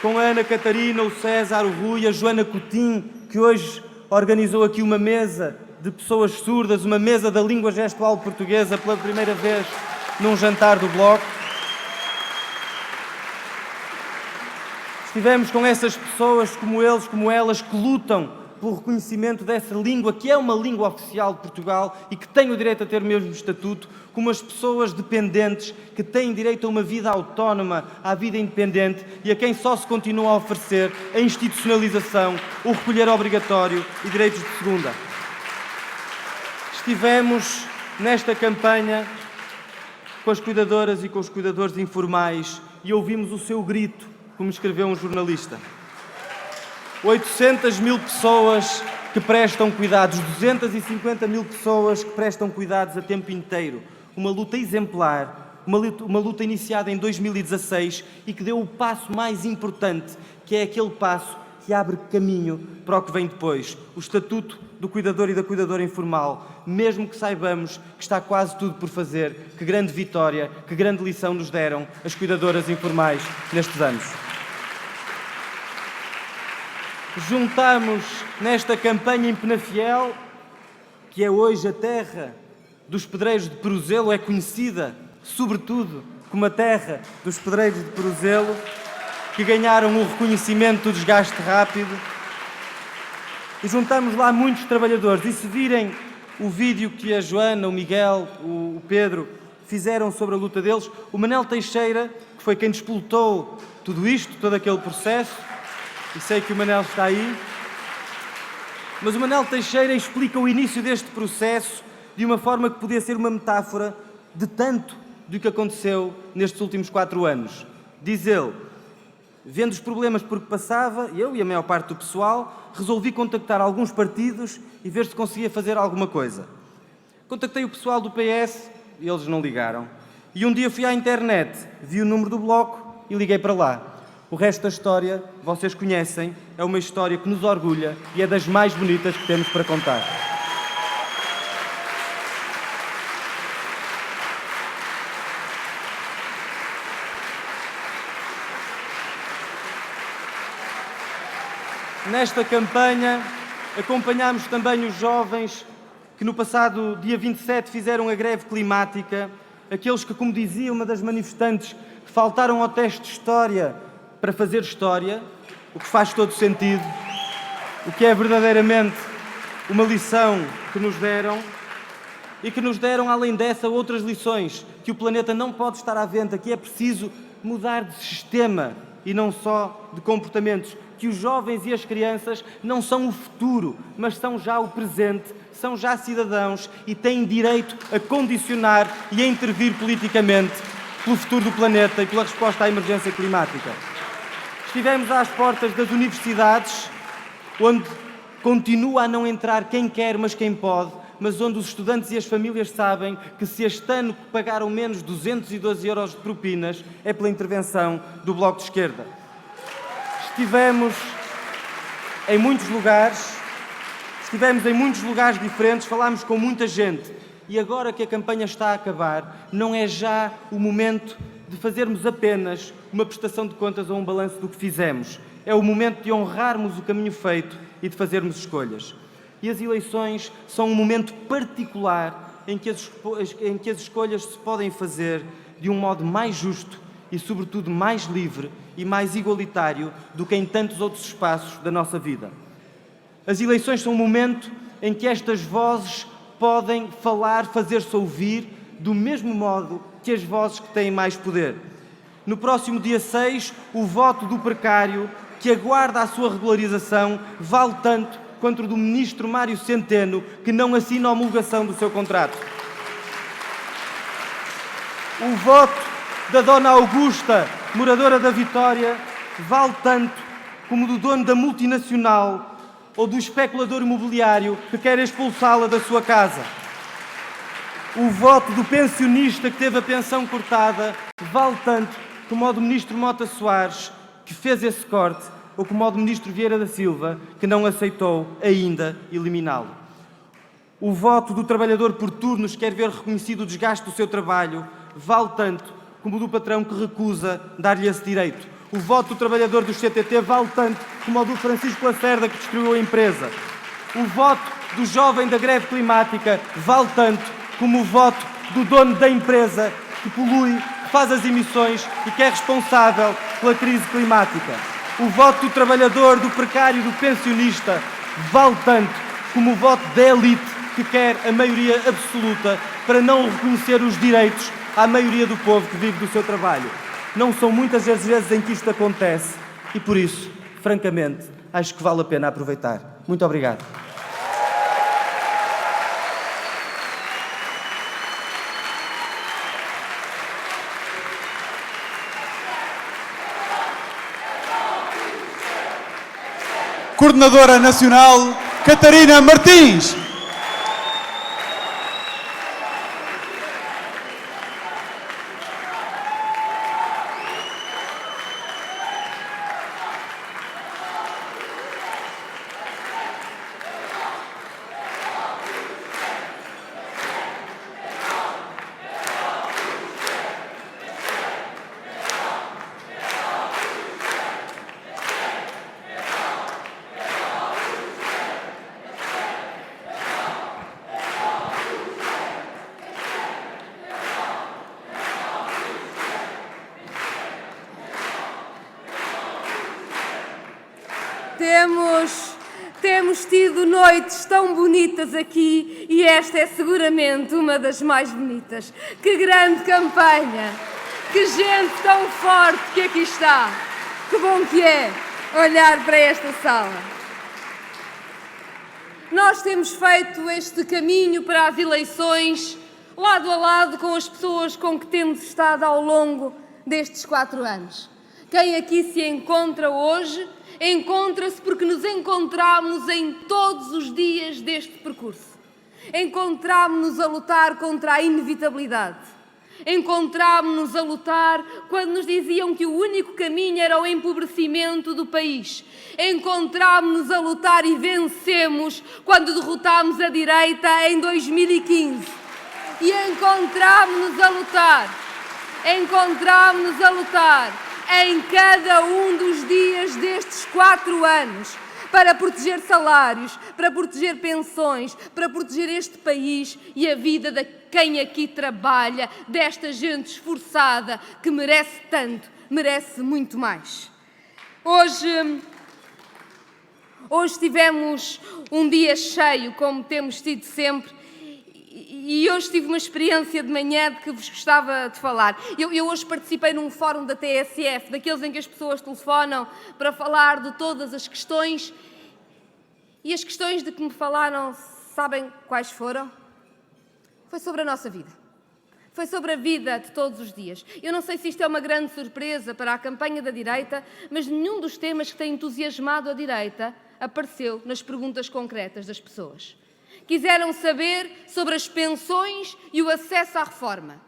com a Ana Catarina, o César, o Rui, a Joana Coutinho, que hoje organizou aqui uma mesa de pessoas surdas, uma mesa da língua gestual portuguesa pela primeira vez num jantar do Bloco. Estivemos com essas pessoas, como eles, como elas, que lutam pelo reconhecimento dessa língua, que é uma língua oficial de Portugal e que tem o direito a ter o mesmo estatuto, como as pessoas dependentes que têm direito a uma vida autónoma, à vida independente e a quem só se continua a oferecer a institucionalização, o recolher obrigatório e direitos de segunda. Estivemos nesta campanha com as cuidadoras e com os cuidadores informais e ouvimos o seu grito, como escreveu um jornalista. 800 mil pessoas que prestam cuidados, 250 mil pessoas que prestam cuidados a tempo inteiro. Uma luta exemplar, uma luta iniciada em 2016 e que deu o passo mais importante, que é aquele passo que abre caminho para o que vem depois. O Estatuto do Cuidador e da Cuidadora Informal, mesmo que saibamos que está quase tudo por fazer. Que grande vitória, que grande lição nos deram as cuidadoras informais nestes anos. Juntamos nesta campanha em Penafiel, que é hoje a terra dos pedreiros de Peruzelo, é conhecida sobretudo como a terra dos pedreiros de Peruzelo, que ganharam o reconhecimento do desgaste rápido. E juntamos lá muitos trabalhadores. E se virem o vídeo que a Joana, o Miguel, o Pedro fizeram sobre a luta deles, o Manel Teixeira, que foi quem despoltou tudo isto, todo aquele processo, e sei que o Manel está aí, mas o Manel Teixeira explica o início deste processo de uma forma que podia ser uma metáfora de tanto do que aconteceu nestes últimos 4 anos. Diz ele: vendo os problemas por que passava, eu e a maior parte do pessoal, resolvi contactar alguns partidos e ver se conseguia fazer alguma coisa. Contactei o pessoal do PS e eles não ligaram. E um dia fui à internet, vi o número do Bloco e liguei para lá. O resto da história, vocês conhecem, é uma história que nos orgulha e é das mais bonitas que temos para contar. Nesta campanha, acompanhámos também os jovens que no passado dia 27 fizeram a greve climática, aqueles que, como dizia uma das manifestantes, que faltaram ao teste de história para fazer história, o que faz todo sentido, o que é verdadeiramente uma lição que nos deram e que nos deram, além dessa, outras lições, que o planeta não pode estar à venda, que é preciso mudar de sistema e não só de comportamentos, que os jovens e as crianças não são o futuro, mas são já o presente, são já cidadãos e têm direito a condicionar e a intervir politicamente pelo futuro do planeta e pela resposta à emergência climática. Estivemos às portas das universidades, onde continua a não entrar quem quer, mas quem pode, mas onde os estudantes e as famílias sabem que se este ano pagaram menos 212 euros de propinas é pela intervenção do Bloco de Esquerda. Estivemos em muitos lugares diferentes, falámos com muita gente e agora que a campanha está a acabar, não é já o momento de fazermos apenas uma prestação de contas ou um balanço do que fizemos. É o momento de honrarmos o caminho feito e de fazermos escolhas. E as eleições são um momento particular em que as escolhas se podem fazer de um modo mais justo e, sobretudo, mais livre e mais igualitário do que em tantos outros espaços da nossa vida. As eleições são um momento em que estas vozes podem falar, fazer-se ouvir, do mesmo modo que as vozes que têm mais poder. No próximo dia 6, o voto do precário, que aguarda a sua regularização, vale tanto quanto o do ministro Mário Centeno, que não assina a homologação do seu contrato. O voto da dona Augusta, moradora da Vitória, vale tanto como o do dono da multinacional ou do especulador imobiliário que quer expulsá-la da sua casa. O voto do pensionista que teve a pensão cortada vale tanto como o do ministro Mota Soares, que fez esse corte, ou como o do ministro Vieira da Silva, que não aceitou ainda eliminá-lo. O voto do trabalhador por turnos que quer ver reconhecido o desgaste do seu trabalho vale tanto como o do patrão que recusa dar-lhe esse direito. O voto do trabalhador do CTT vale tanto como o do Francisco Lacerda, que destruiu a empresa. O voto do jovem da greve climática vale tanto como o voto do dono da empresa que polui, que faz as emissões e que é responsável pela crise climática. O voto do trabalhador, do precário e do pensionista vale tanto como o voto da elite que quer a maioria absoluta para não reconhecer os direitos à maioria do povo que vive do seu trabalho. Não são muitas as vezes em que isto acontece e, por isso, francamente, acho que vale a pena aproveitar. Muito obrigado. Coordenadora Nacional, Catarina Martins. Temos tido noites tão bonitas aqui e esta é seguramente uma das mais bonitas. Que grande campanha! Que gente tão forte que aqui está! Que bom que é olhar para esta sala. Nós temos feito este caminho para as eleições lado a lado com as pessoas com que temos estado ao longo destes 4 anos. Quem aqui se encontra hoje, encontra-se porque nos encontramos em todos os dias deste percurso. Encontramos-nos a lutar contra a inevitabilidade. Encontramos-nos a lutar quando nos diziam que o único caminho era o empobrecimento do país. Encontramos-nos a lutar e vencemos quando derrotámos a direita em 2015. E encontramos-nos a lutar em cada um dos dias destes 4 anos, para proteger salários, para proteger pensões, para proteger este país e a vida de quem aqui trabalha, desta gente esforçada que merece tanto, merece muito mais. Hoje tivemos um dia cheio, como temos tido sempre, e hoje tive uma experiência de manhã de que vos gostava de falar. Eu hoje participei num fórum da TSF, daqueles em que as pessoas telefonam para falar de todas as questões. E as questões de que me falaram, sabem quais foram? Foi sobre a nossa vida. Foi sobre a vida de todos os dias. Eu não sei se isto é uma grande surpresa para a campanha da direita, mas nenhum dos temas que tem entusiasmado a direita apareceu nas perguntas concretas das pessoas. Quiseram saber sobre as pensões e o acesso à reforma.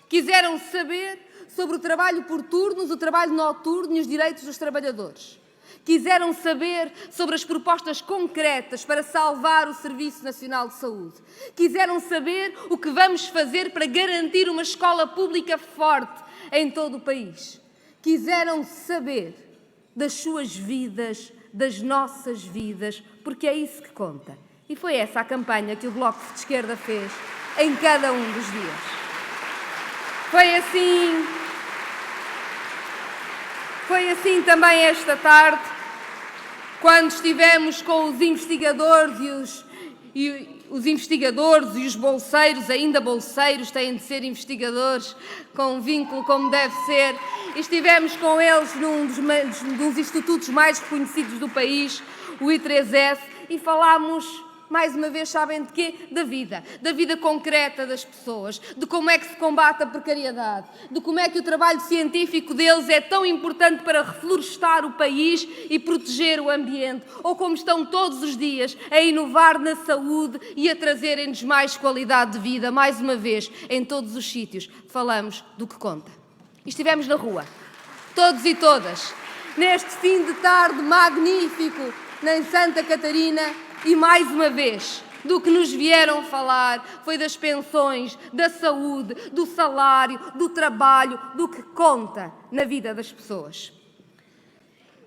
Quiseram saber sobre o trabalho por turnos, o trabalho noturno e os direitos dos trabalhadores. Quiseram saber sobre as propostas concretas para salvar o Serviço Nacional de Saúde. Quiseram saber o que vamos fazer para garantir uma escola pública forte em todo o país. Quiseram saber das suas vidas, das nossas vidas, porque é isso que conta. E foi essa a campanha que o Bloco de Esquerda fez em cada um dos dias. Foi assim também esta tarde, quando estivemos com os investigadores e os bolseiros, ainda bolseiros, têm de ser investigadores com um vínculo como deve ser, e estivemos com eles num dos institutos mais reconhecidos do país, o I3S, e falámos mais uma vez, sabem de quê? Da vida concreta das pessoas, de como é que se combate a precariedade, de como é que o trabalho científico deles é tão importante para reflorestar o país e proteger o ambiente, ou como estão todos os dias a inovar na saúde e a trazerem-nos mais qualidade de vida. Mais uma vez, em todos os sítios, falamos do que conta. E estivemos na rua, todos e todas, neste fim de tarde magnífico, em Santa Catarina. E mais uma vez, do que nos vieram falar foi das pensões, da saúde, do salário, do trabalho, do que conta na vida das pessoas.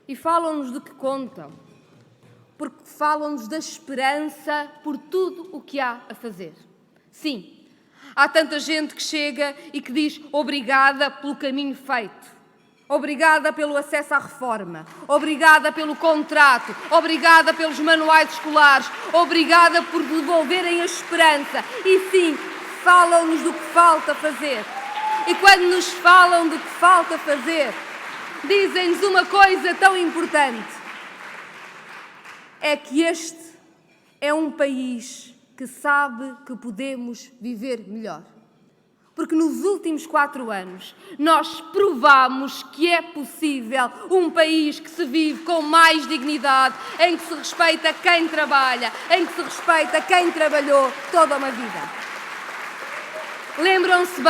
E falam-nos do que contam, porque falam-nos da esperança por tudo o que há a fazer. Sim, há tanta gente que chega e que diz obrigada pelo caminho feito. Obrigada pelo acesso à reforma, obrigada pelo contrato, obrigada pelos manuais escolares, obrigada por devolverem a esperança. E sim, falam-nos do que falta fazer. E quando nos falam do que falta fazer, dizem-nos uma coisa tão importante. É que este é um país que sabe que podemos viver melhor. Porque nos últimos 4 anos nós provamos que é possível um país que se vive com mais dignidade, em que se respeita quem trabalha, em que se respeita quem trabalhou toda uma vida. Lembram-se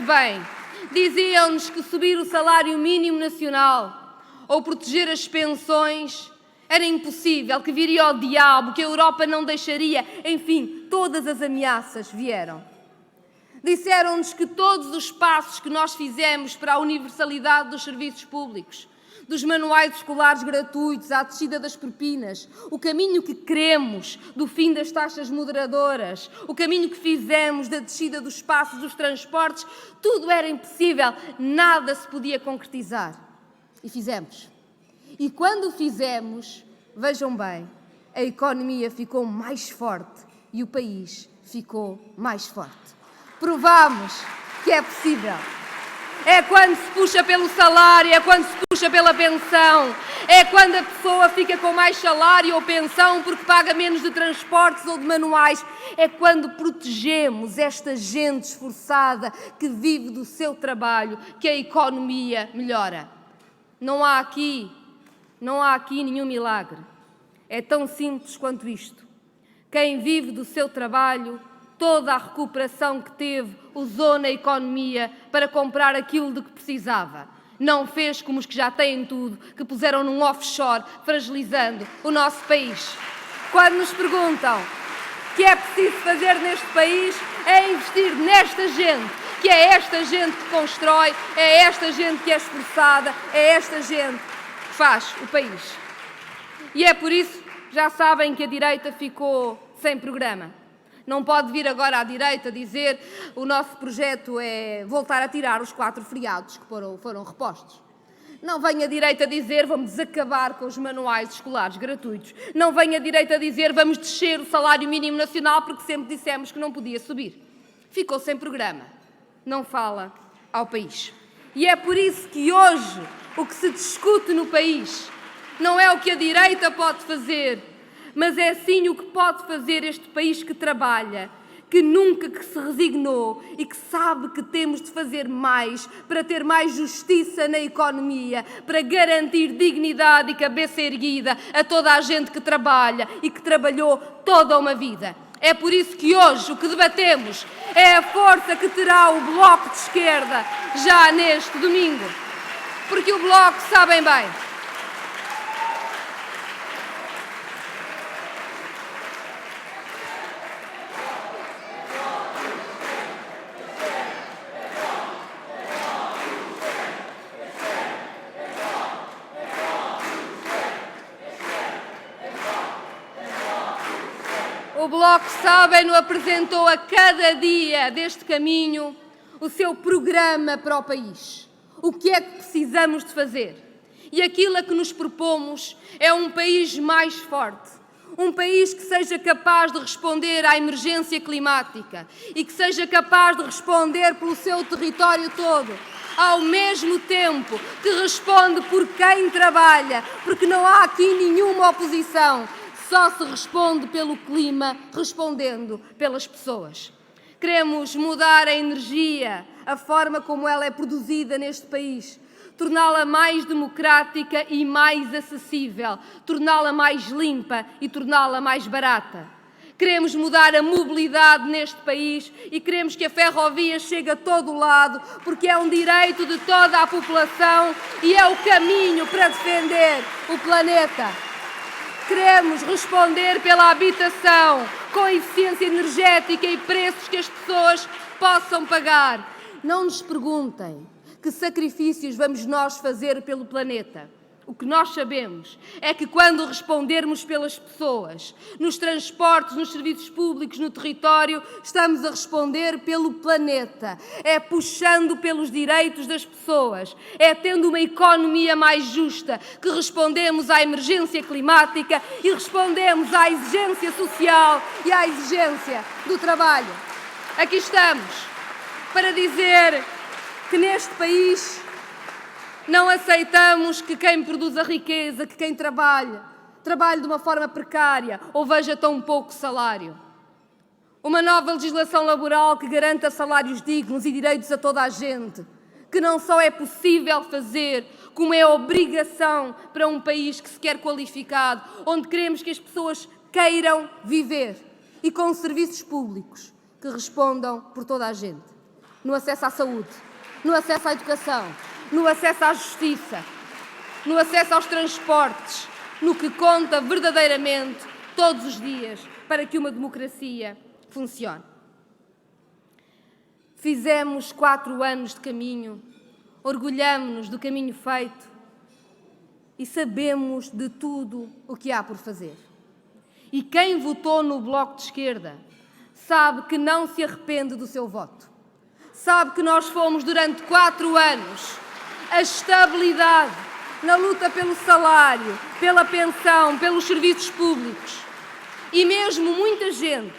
bem, diziam-nos que subir o salário mínimo nacional ou proteger as pensões era impossível, que viria ao diabo, que a Europa não deixaria, enfim, todas as ameaças vieram. Disseram-nos que todos os passos que nós fizemos para a universalidade dos serviços públicos, dos manuais escolares gratuitos, à descida das propinas, o caminho que queremos do fim das taxas moderadoras, o caminho que fizemos da descida dos passos dos transportes, tudo era impossível, nada se podia concretizar. E fizemos. E quando o fizemos, vejam bem, a economia ficou mais forte e o país ficou mais forte. Provámos que é possível. É quando se puxa pelo salário, é quando se puxa pela pensão, é quando a pessoa fica com mais salário ou pensão porque paga menos de transportes ou de manuais. É quando protegemos esta gente esforçada que vive do seu trabalho que a economia melhora. Não há aqui nenhum milagre. É tão simples quanto isto. Quem vive do seu trabalho, toda a recuperação que teve, usou na economia para comprar aquilo de que precisava. Não fez como os que já têm tudo, que puseram num offshore, fragilizando o nosso país. Quando nos perguntam o que é preciso fazer neste país, é investir nesta gente, que é esta gente que constrói, é esta gente que é esforçada, é esta gente que faz o país. E é por isso, já sabem que a direita ficou sem programa. Não pode vir agora à direita dizer o nosso projeto é voltar a tirar os 4 feriados que foram repostos. Não venha a direita dizer vamos acabar com os manuais escolares gratuitos. Não venha a direita dizer vamos descer o salário mínimo nacional porque sempre dissemos que não podia subir. Ficou sem programa. Não fala ao país. E é por isso que hoje o que se discute no país não é o que a direita pode fazer, mas é sim o que pode fazer este país que trabalha, que nunca que se resignou e que sabe que temos de fazer mais para ter mais justiça na economia, para garantir dignidade e cabeça erguida a toda a gente que trabalha e que trabalhou toda uma vida. É por isso que hoje o que debatemos é a força que terá o Bloco de Esquerda já neste domingo. Porque o Bloco, sabem bem, o Bloco, sabem-no, apresentou a cada dia deste caminho o seu programa para o país. O que é que precisamos de fazer? E aquilo a que nos propomos é um país mais forte. Um país que seja capaz de responder à emergência climática e que seja capaz de responder pelo seu território todo, ao mesmo tempo que responde por quem trabalha, porque não há aqui nenhuma oposição. Só se responde pelo clima, respondendo pelas pessoas. Queremos mudar a energia, a forma como ela é produzida neste país, torná-la mais democrática e mais acessível, torná-la mais limpa e torná-la mais barata. Queremos mudar a mobilidade neste país e queremos que a ferrovia chegue a todo o lado, porque é um direito de toda a população e é o caminho para defender o planeta. Queremos responder pela habitação, com eficiência energética e preços que as pessoas possam pagar. Não nos perguntem que sacrifícios vamos nós fazer pelo planeta. O que nós sabemos é que quando respondermos pelas pessoas, nos transportes, nos serviços públicos, no território, estamos a responder pelo planeta. É puxando pelos direitos das pessoas, é tendo uma economia mais justa que respondemos à emergência climática e respondemos à exigência social e à exigência do trabalho. Aqui estamos para dizer que neste país não aceitamos que quem produz a riqueza, que quem trabalhe de uma forma precária ou veja tão pouco salário. Uma nova legislação laboral que garanta salários dignos e direitos a toda a gente, que não só é possível fazer, como é obrigação para um país que se quer qualificado, onde queremos que as pessoas queiram viver e com serviços públicos que respondam por toda a gente. No acesso à saúde, no acesso à educação, no acesso à justiça, no acesso aos transportes, no que conta verdadeiramente todos os dias para que uma democracia funcione. Fizemos 4 anos de caminho, orgulhamo-nos do caminho feito e sabemos de tudo o que há por fazer. E quem votou no Bloco de Esquerda sabe que não se arrepende do seu voto. Sabe que nós fomos durante 4 anos a estabilidade na luta pelo salário, pela pensão, pelos serviços públicos. E mesmo muita gente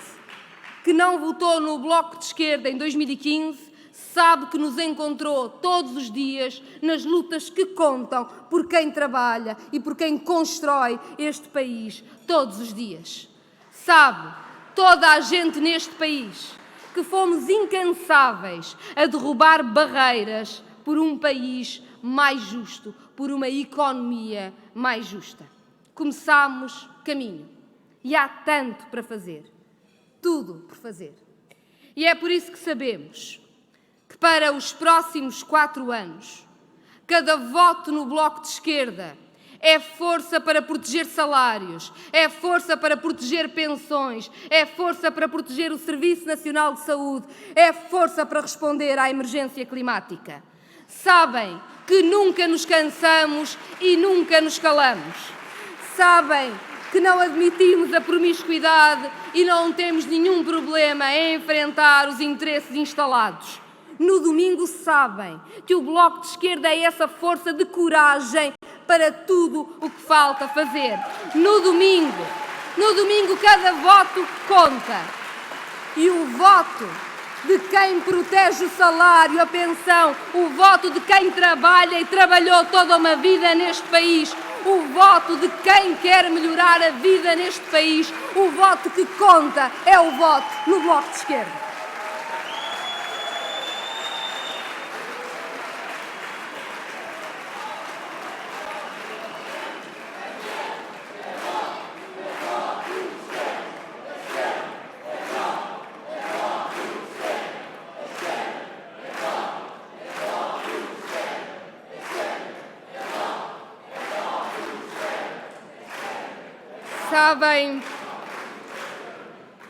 que não votou no Bloco de Esquerda em 2015 sabe que nos encontrou todos os dias nas lutas que contam por quem trabalha e por quem constrói este país todos os dias. Sabe, toda a gente neste país, que fomos incansáveis a derrubar barreiras por um país mais justo, por uma economia mais justa. Começámos caminho e há tanto para fazer, tudo por fazer. E é por isso que sabemos que para os próximos 4 anos, cada voto no Bloco de Esquerda é força para proteger salários, é força para proteger pensões, é força para proteger o Serviço Nacional de Saúde, é força para responder à emergência climática. Sabem que nunca nos cansamos e nunca nos calamos. Sabem que não admitimos a promiscuidade e não temos nenhum problema em enfrentar os interesses instalados. No domingo sabem que o Bloco de Esquerda é essa força de coragem para tudo o que falta fazer. No domingo cada voto conta. E o voto de quem protege o salário, a pensão, o voto de quem trabalha e trabalhou toda uma vida neste país, o voto de quem quer melhorar a vida neste país, o voto que conta é o voto no Bloco de Esquerda. Sabem,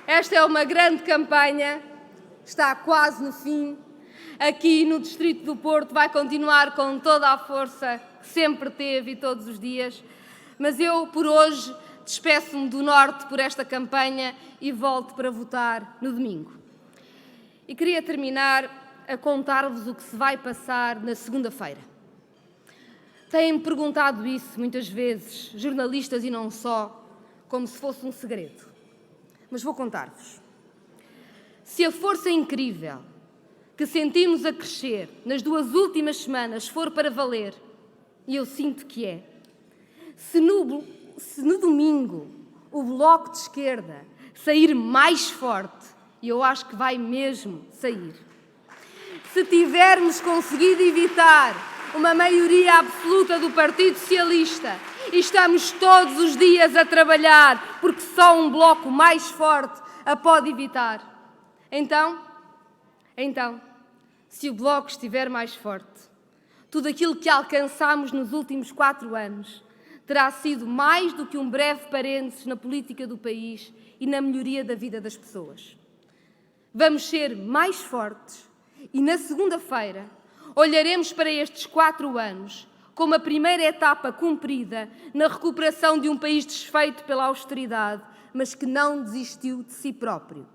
esta é uma grande campanha, está quase no fim. Aqui no Distrito do Porto vai continuar com toda a força que sempre teve e todos os dias. Mas eu, por hoje, despeço-me do Norte por esta campanha e volto para votar no domingo. E queria terminar a contar-vos o que se vai passar na segunda-feira. Têm-me perguntado isso muitas vezes, jornalistas e não só, como se fosse um segredo. Mas vou contar-vos. Se a força incrível que sentimos a crescer nas 2 últimas semanas for para valer, e eu sinto que é, se no domingo o Bloco de Esquerda sair mais forte, e eu acho que vai mesmo sair, se tivermos conseguido evitar uma maioria absoluta do Partido Socialista e estamos todos os dias a trabalhar porque só um bloco mais forte a pode evitar. Então, se o Bloco estiver mais forte, tudo aquilo que alcançámos nos últimos 4 anos terá sido mais do que um breve parênteses na política do país e na melhoria da vida das pessoas. Vamos ser mais fortes e, na segunda-feira, olharemos para estes 4 anos como a primeira etapa cumprida na recuperação de um país desfeito pela austeridade, mas que não desistiu de si próprio.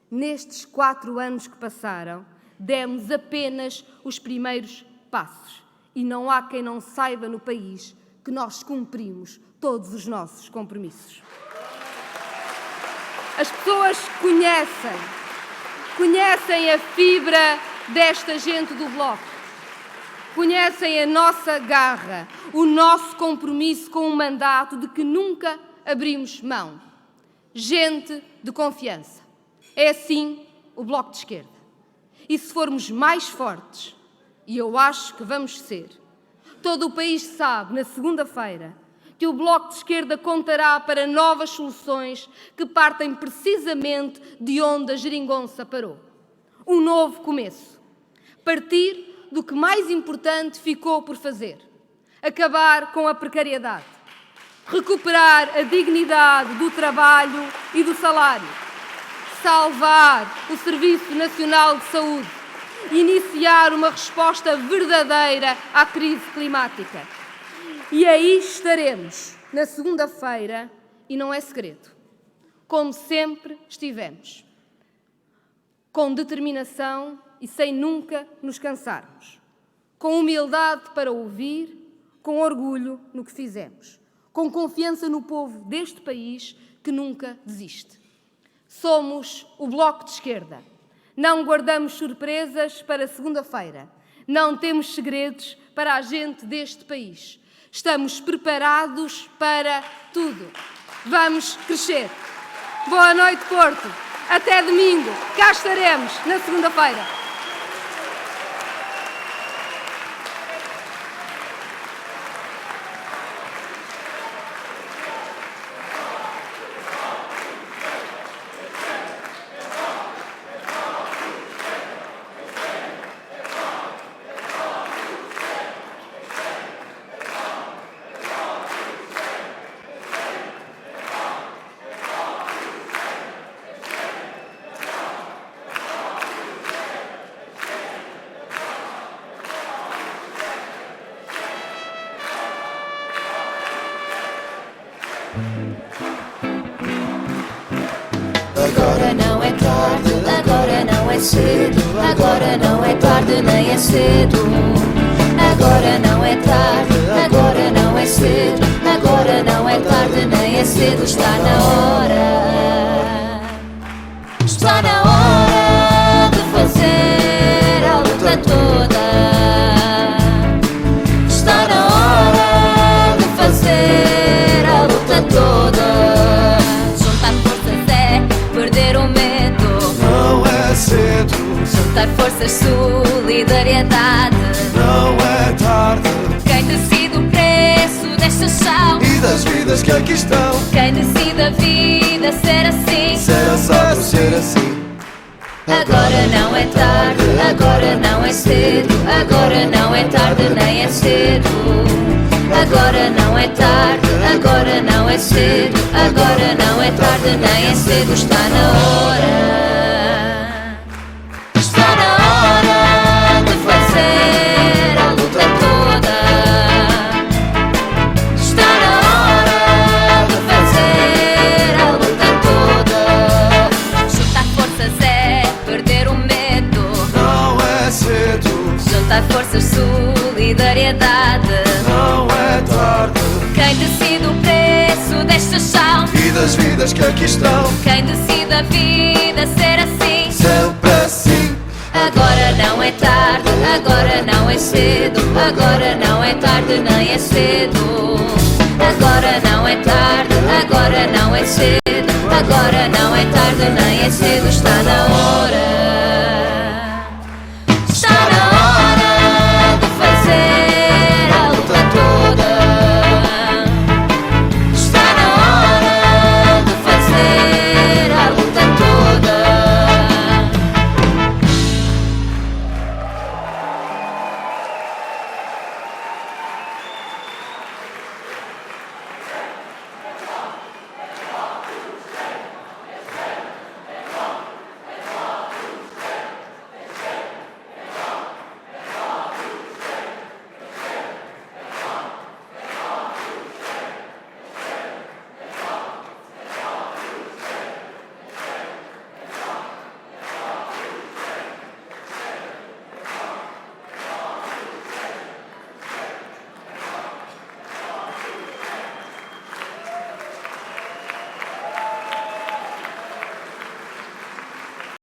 Nestes 4 anos que passaram, demos apenas os primeiros passos e não há quem não saiba no país que nós cumprimos todos os nossos compromissos. As pessoas conhecem a fibra desta gente do Bloco, conhecem a nossa garra, o nosso compromisso com um mandato de que nunca abrimos mão. Gente de confiança. É assim o Bloco de Esquerda. E se formos mais fortes, e eu acho que vamos ser, todo o país sabe, na segunda-feira, que o Bloco de Esquerda contará para novas soluções que partem precisamente de onde a geringonça parou. Um novo começo. Partir do que mais importante ficou por fazer. Acabar com a precariedade. Recuperar a dignidade do trabalho e do salário. Salvar o Serviço Nacional de Saúde. Iniciar uma resposta verdadeira à crise climática. E aí estaremos, na segunda-feira, e não é segredo, como sempre estivemos, com determinação e sem nunca nos cansarmos, com humildade para ouvir, com orgulho no que fizemos, com confiança no povo deste país que nunca desiste. Somos o Bloco de Esquerda. Não guardamos surpresas para segunda-feira. Não temos segredos para a gente deste país. Estamos preparados para tudo. Vamos crescer. Boa noite, Porto. Até domingo. Cá estaremos na segunda-feira. Agora não é tarde, agora não é cedo. Agora não é tarde nem é cedo. Agora não é tarde, agora não é cedo. Agora não é tarde nem é cedo. Está na hora. Está na hora de fazer a luta toda. Está na hora de fazer a luta toda. Perder o medo não é cedo. Juntar forças, solidariedade não é tarde. Quem decide o preço desta chão E das vidas que aqui estão. Quem decide a vida ser assim. Ser assado, ser assim. Agora não é tarde, agora não é cedo. Agora não é tarde nem é cedo. Agora não é tarde, agora não é cedo. Agora não é tarde nem é cedo. Está na hora. Está na hora de fazer a luta toda. Está na hora de fazer a luta toda. Juntar forças é perder o medo. Não é cedo. Juntar forças, solidariedade não é tarde. Quem decide o preço desta chão E das vidas que aqui estão. Quem decide a vida ser assim. Sempre assim. Agora não é tarde, agora não é cedo. Agora não é tarde nem é cedo. Agora não é tarde, agora não é cedo. Agora não é tarde nem é cedo. Está na hora.